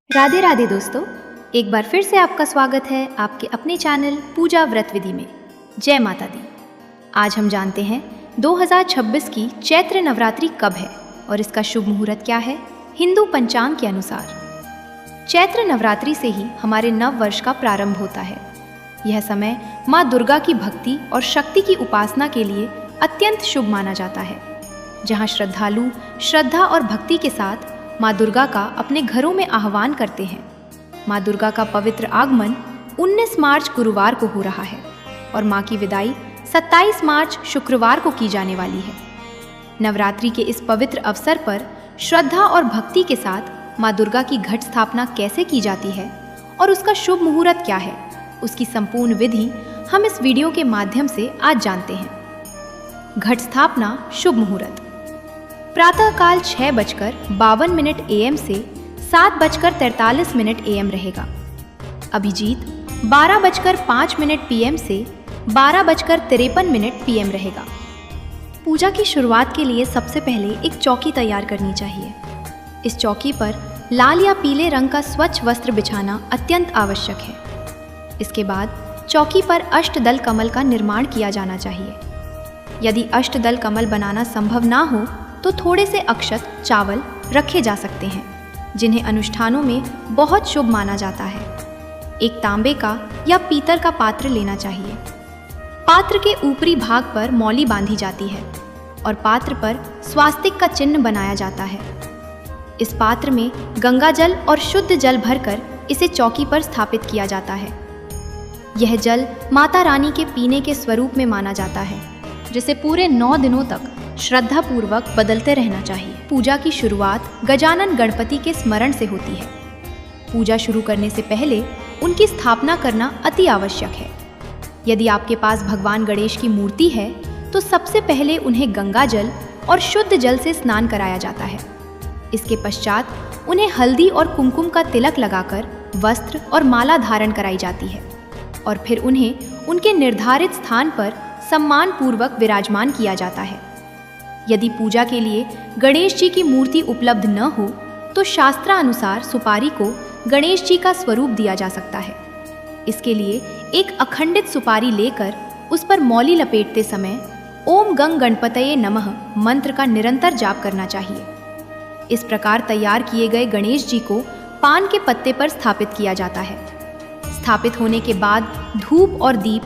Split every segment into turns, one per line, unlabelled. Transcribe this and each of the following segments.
राधे राधे दोस्तों, एक बार फिर से आपका स्वागत है आपके अपने चैनल पूजा व्रत विधि में। जय माता दी। आज हम जानते हैं 2026 की चैत्र नवरात्रि कब है और इसका शुभ मुहूर्त क्या है। हिंदू पंचांग के अनुसार चैत्र नवरात्रि से ही हमारे नव वर्ष का प्रारंभ होता है। यह समय माँ दुर्गा की भक्ति और शक्ति की उपासना के लिए अत्यंत शुभ माना जाता है, जहाँ श्रद्धालु श्रद्धा और भक्ति के साथ माँ दुर्गा का अपने घरों में आह्वान करते हैं। माँ दुर्गा का पवित्र आगमन 19 मार्च गुरुवार को हो रहा है और माँ की विदाई 27 मार्च शुक्रवार को की जाने वाली है। नवरात्रि के इस पवित्र अवसर पर श्रद्धा और भक्ति के साथ माँ दुर्गा की घट स्थापना कैसे की जाती है और उसका शुभ मुहूर्त क्या है, उसकी संपूर्ण विधि हम इस वीडियो के माध्यम से आज जानते हैं। घट स्थापना शुभ मुहूर्त प्रातःकाल 6:52 AM से 7:43 AM रहेगा। अभिजीत 12:05 PM से 12:53 PM रहेगा। पूजा की शुरुआत के लिए सबसे पहले एक चौकी तैयार करनी चाहिए। इस चौकी पर लाल या पीले रंग का स्वच्छ वस्त्र बिछाना अत्यंत आवश्यक है। इसके बाद चौकी पर अष्टदल कमल का निर्माण किया जाना चाहिए। यदि अष्टदल कमल बनाना संभव ना हो तो थोड़े से अक्षत चावल रखे जा सकते हैं, जिन्हें अनुष्ठानों में बहुत शुभ माना जाता है। एक तांबे का या पीतल का पात्र लेना चाहिए। पात्र के ऊपरी भाग पर मौली बांधी जाती है और पात्र पर स्वास्तिक का चिन्ह बनाया जाता है। इस पात्र में गंगा जल और शुद्ध जल भरकर इसे चौकी पर स्थापित किया जाता है। यह जल माता रानी के पीने के स्वरूप में माना जाता है, जिसे पूरे 9 दिनों तक श्रद्धा पूर्वक बदलते रहना चाहिए। पूजा की शुरुआत गजानन गणपति के स्मरण से होती है। पूजा शुरू करने से पहले उनकी स्थापना करना अति आवश्यक है। यदि आपके पास भगवान गणेश की मूर्ति है तो सबसे पहले उन्हें गंगा जल और शुद्ध जल से स्नान कराया जाता है। इसके पश्चात उन्हें हल्दी और कुमकुम का तिलक लगाकर वस्त्र और माला धारण कराई जाती है और फिर उन्हें उनके निर्धारित स्थान पर सम्मान पूर्वक विराजमान किया जाता है। यदि पूजा के लिए गणेश जी की मूर्ति उपलब्ध न हो तो शास्त्रानुसार सुपारी को गणेश जी का स्वरूप दिया जा सकता है। इसके लिए एक अखंडित सुपारी लेकर उस पर मौली लपेटते समय ओम गंग गणपतये नमः मंत्र का निरंतर जाप करना चाहिए। इस प्रकार तैयार किए गए गणेश जी को पान के पत्ते पर स्थापित किया जाता है। स्थापित होने के बाद धूप और दीप,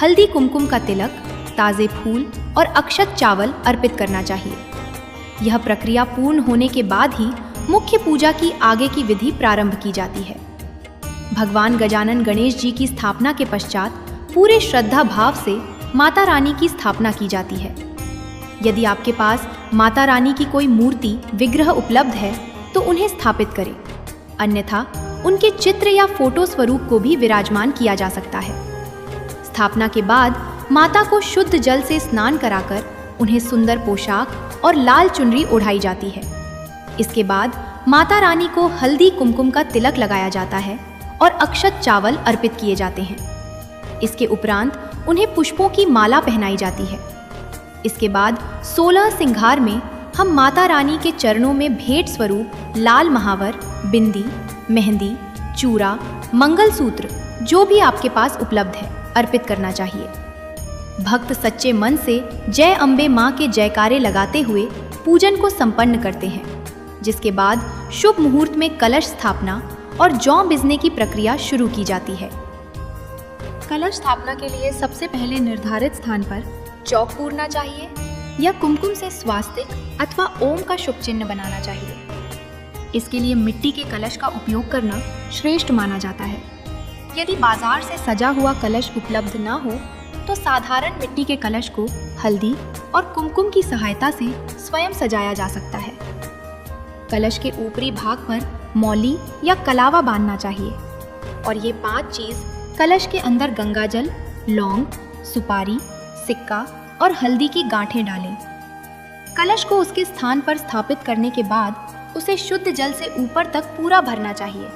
हल्दी कुमकुम का तिलक, ताज़े फूल और अक्षत चावल अर्पित करना चाहिए। यह प्रक्रिया पूर्ण होने के बाद ही मुख्य पूजा की आगे की विधि प्रारंभ की जाती है। भगवान गजानन गणेश जी की स्थापना के पश्चात पूरे श्रद्धा भाव से माता रानी की स्थापना की जाती है। यदि आपके पास माता रानी की कोई मूर्ति विग्रह उपलब्ध है तो उन्हें स्थापित करें, अन्यथा उनके चित्र या फोटो स्वरूप को भी विराजमान किया जा सकता है। स्थापना के बाद माता को शुद्ध जल से स्नान कराकर उन्हें सुंदर पोशाक और लाल चुनरी ओढ़ाई जाती है। इसके बाद माता रानी को हल्दी कुमकुम का तिलक लगाया जाता है और अक्षत चावल अर्पित किए जाते हैं। इसके उपरांत उन्हें पुष्पों की माला पहनाई जाती है। इसके बाद 16 सिंगार में हम माता रानी के चरणों में भेंट स्वरूप लाल महावर, बिंदी, मेहंदी, चूड़ा, मंगलसूत्र जो भी आपके पास उपलब्ध है अर्पित करना चाहिए। भक्त सच्चे मन से जय अम्बे माँ के जयकारे लगाते हुए पूजन को संपन्न करते हैं, जिसके बाद शुभ मुहूर्त में कलश स्थापना और जौ बिजने की प्रक्रिया शुरू की जाती है। कलश स्थापना के लिए सबसे पहले निर्धारित स्थान पर चौक पूरना चाहिए या कुमकुम से स्वास्तिक अथवा ओम का शुभ चिन्ह बनाना चाहिए। इसके लिए मिट्टी के कलश का उपयोग करना श्रेष्ठ माना जाता है। यदि बाजार से सजा हुआ कलश उपलब्ध न हो तो साधारण मिट्टी के कलश को हल्दी और कुमकुम की सहायता से स्वयं सजाया जा सकता है। कलश के ऊपरी भाग पर मौली या कलावा बांधना चाहिए और ये 5 चीज कलश के अंदर गंगा जल, लौंग, सुपारी, सिक्का और हल्दी की गांठें डालें। कलश को उसके स्थान पर स्थापित करने के बाद उसे शुद्ध जल से ऊपर तक पूरा भरना चाहिए।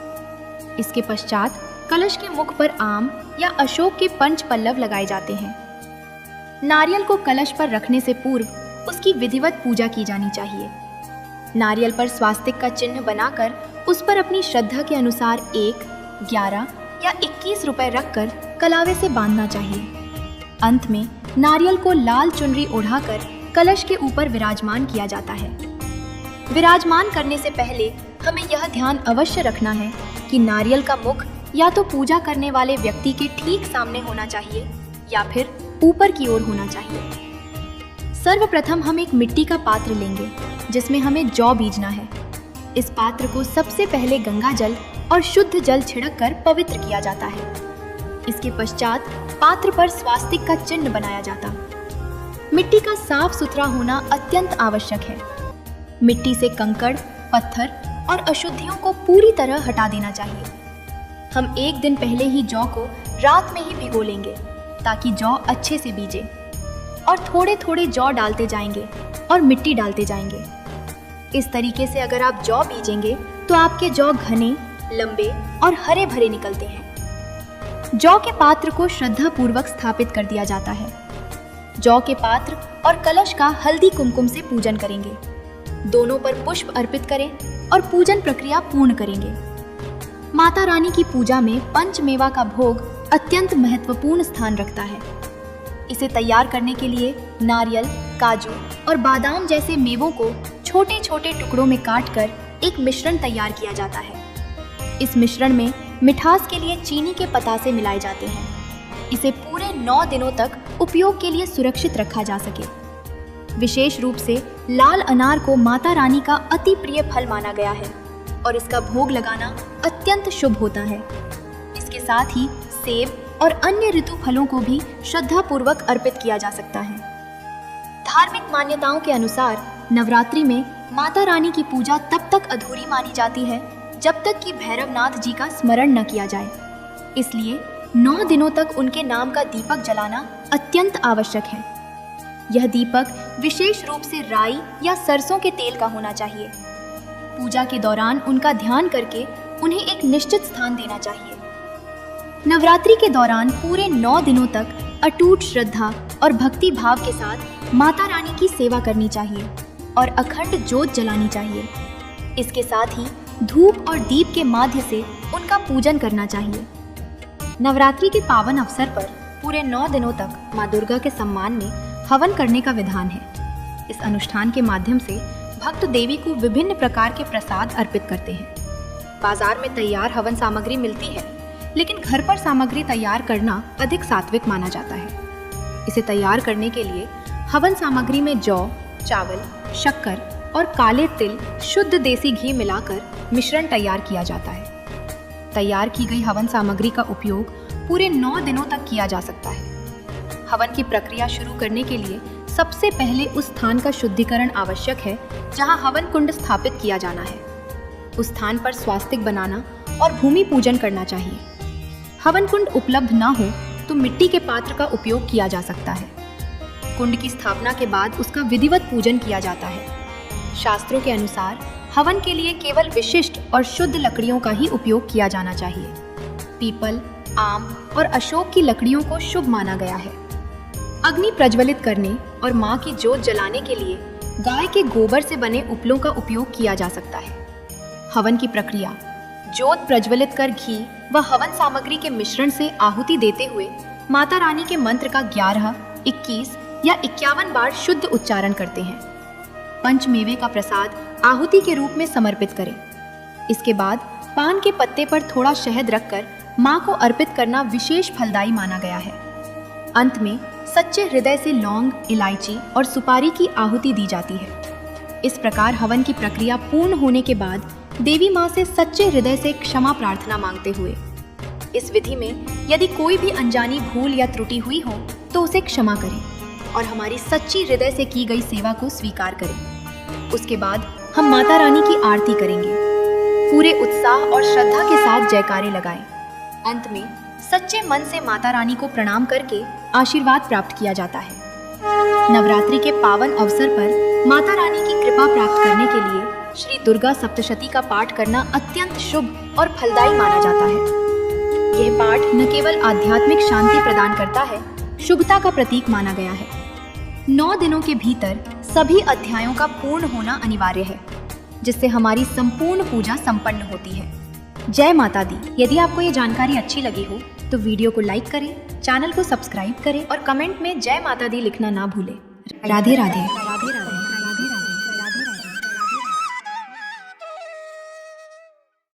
इसके पश्चात कलश के मुख पर आम या अशोक के पंच पल्लव लगाए जाते हैं। नारियल को कलश पर रखने से पूर्व उसकी विधिवत पूजा की जानी चाहिए। नारियल पर स्वास्तिक का चिन्ह बनाकर उस पर अपनी श्रद्धा के अनुसार 1, 11 या 21 रुपए रखकर कलावे से बांधना चाहिए। अंत में नारियल को लाल चुनरी ओढ़ाकर कलश के ऊपर विराजमान किया जाता है। विराजमान करने से पहले हमें यह ध्यान अवश्य रखना है कि नारियल का मुख या तो पूजा करने वाले व्यक्ति के ठीक सामने होना चाहिए या फिर ऊपर की ओर होना चाहिए। सर्वप्रथम हम एक मिट्टी का पात्र लेंगे जिसमें हमें जौ बीजना है। इस पात्र को सबसे पहले गंगा जल और शुद्ध जल छिड़क कर पवित्र किया जाता है। इसके पश्चात पात्र पर स्वास्तिक का चिन्ह बनाया जाता। मिट्टी का साफ सुथरा होना अत्यंत आवश्यक है। मिट्टी से कंकड़, पत्थर और अशुद्धियों को पूरी तरह हटा देना चाहिए। हम एक दिन पहले ही जौ को रात में ही भिगो लेंगे ताकि जौ अच्छे से बीजे, और थोड़े थोड़े जौ डालते जाएंगे और मिट्टी डालते जाएंगे। इस तरीके से अगर आप जौ बीजेंगे तो आपके जौ घने, लंबे और हरे भरे निकलते हैं। जौ के पात्र को श्रद्धा पूर्वक स्थापित कर दिया जाता है। जौ के पात्र और कलश का हल्दी कुमकुम से पूजन करेंगे। दोनों पर पुष्प अर्पित करें और पूजन प्रक्रिया पूर्ण करेंगे। माता रानी की पूजा में पंचमेवा का भोग अत्यंत महत्वपूर्ण स्थान रखता है। इसे तैयार करने के लिए नारियल, काजू और बादाम जैसे मेवों को छोटे छोटे टुकड़ों में काटकर एक मिश्रण तैयार किया जाता है। इस मिश्रण में मिठास के लिए चीनी के पतासे मिलाए जाते हैं। इसे पूरे 9 दिनों तक उपयोग के लिए सुरक्षित रखा जा सके। विशेष रूप से लाल अनार को माता रानी का अति प्रिय फल माना गया है और इसका भोग लगाना अत्यंत शुभ होता है। इसके साथ ही सेब और अन्य ऋतु फलों को भी श्रद्धा पूर्वक अर्पित किया जा सकता है। धार्मिक मान्यताओं के अनुसार नवरात्रि में माता रानी की पूजा तब तक अधूरी मानी जाती है जब तक कि भैरवनाथ जी का स्मरण न किया जाए। इसलिए 9 दिनों तक उनके नाम का दीपक जलाना अत्यंत आवश्यक है। यह दीपक विशेष रूप से राई या सरसों के तेल का होना चाहिए। पूजा के दौरान उनका ध्यान करके उन्हें एक निश्चित स्थान देना चाहिए। नवरात्रि के दौरान पूरे 9 दिनों तक अटूट श्रद्धा और भक्ति भाव के साथ माता रानी की सेवा करनी चाहिए और अखंड ज्योत जलानी चाहिए। इसके साथ ही धूप और दीप के माध्य से उनका पूजन करना चाहिए। नवरात्रि के पावन अवसर पर पूरे 9 दिनों तक माँ दुर्गा के सम्मान में हवन करने का विधान है। इस अनुष्ठान के माध्यम से भक्त देवी को विभिन्न प्रकार के प्रसाद अर्पित करते हैं। बाजार में तैयार हवन सामग्री मिलती है, लेकिन घर पर सामग्री तैयार करना अधिक सात्विक माना जाता है। इसे तैयार करने के लिए हवन सामग्री में जौ, चावल, शक्कर और काले तिल, शुद्ध देसी घी मिलाकर मिश्रण तैयार किया जाता है। तैयार की गई हवन सामग्री का उपयोग पूरे 9 दिनों तक किया जा सकता है। हवन की प्रक्रिया शुरू करने के लिए सबसे पहले उस स्थान का शुद्धिकरण आवश्यक है जहां हवन कुंड स्थापित किया जाना है। उस स्थान पर स्वास्तिक बनाना और भूमि पूजन करना चाहिए। हवन कुंड उपलब्ध न हो तो मिट्टी के पात्र का उपयोग किया जा सकता है। कुंड की स्थापना के बाद उसका विधिवत पूजन किया जाता है। शास्त्रों के अनुसार हवन के लिए केवल विशिष्ट और शुद्ध लकड़ियों का ही उपयोग किया जाना चाहिए। पीपल, आम और अशोक की लकड़ियों को शुभ माना गया है। अग्नि प्रज्वलित करने और मां की ज्योत जलाने के लिए गाय के गोबर से बने उपलों का उपयोग किया जा सकता है। हवन की प्रक्रिया: ज्योत प्रज्वलित कर घी व हवन सामग्री के मिश्रण से आहुति देते हुए माता रानी के मंत्र का 11, 21 या 51 बार शुद्ध उच्चारण करते हैं। पंचमेवे का प्रसाद आहुति के रूप में समर्पित करें। इसके बाद पान के पत्ते पर थोड़ा शहद रखकर मां को अर्पित करना विशेष फलदायी माना गया है। अंत में सच्चे हृदय से लौंग, इलायची और सुपारी की आहुति दी जाती है। इस प्रकार हवन की प्रक्रिया पूर्ण होने के बाद देवी मां से सच्चे हृदय से क्षमा प्रार्थना मांगते हुए, इस विधि में यदि कोई भी अनजानी भूल या त्रुटि हुई हो तो उसे क्षमा करें और हमारी सच्ची हृदय से की गई सेवा को स्वीकार करें। उसके बाद हम माता रानी की आरती करेंगे। पूरे उत्साह और श्रद्धा के साथ जयकारे लगाएं। अंत में सच्चे मन से माता रानी को प्रणाम करके आशीर्वाद प्राप्त किया जाता है। नवरात्रि के पावन अवसर पर माता रानी की कृपा प्राप्त करने के लिए श्री दुर्गा सप्तशती का पाठ करना अत्यंत शुभ और फलदायी माना जाता है। यह पाठ न केवल आध्यात्मिक शांति प्रदान करता है, शुभता का प्रतीक माना गया है। 9 दिनों के भीतर सभी अध्यायों का पूर्ण होना अनिवार्य है। जिससे हमारी संपूर्ण पूजा संपन्न होती है। जय माता दी। यदि आपको ये जानकारी अच्छी लगी हो तो वीडियो को लाइक करें, चैनल को सब्सक्राइब करें और कमेंट में जय माता दी लिखना ना भूलें। राधे राधे।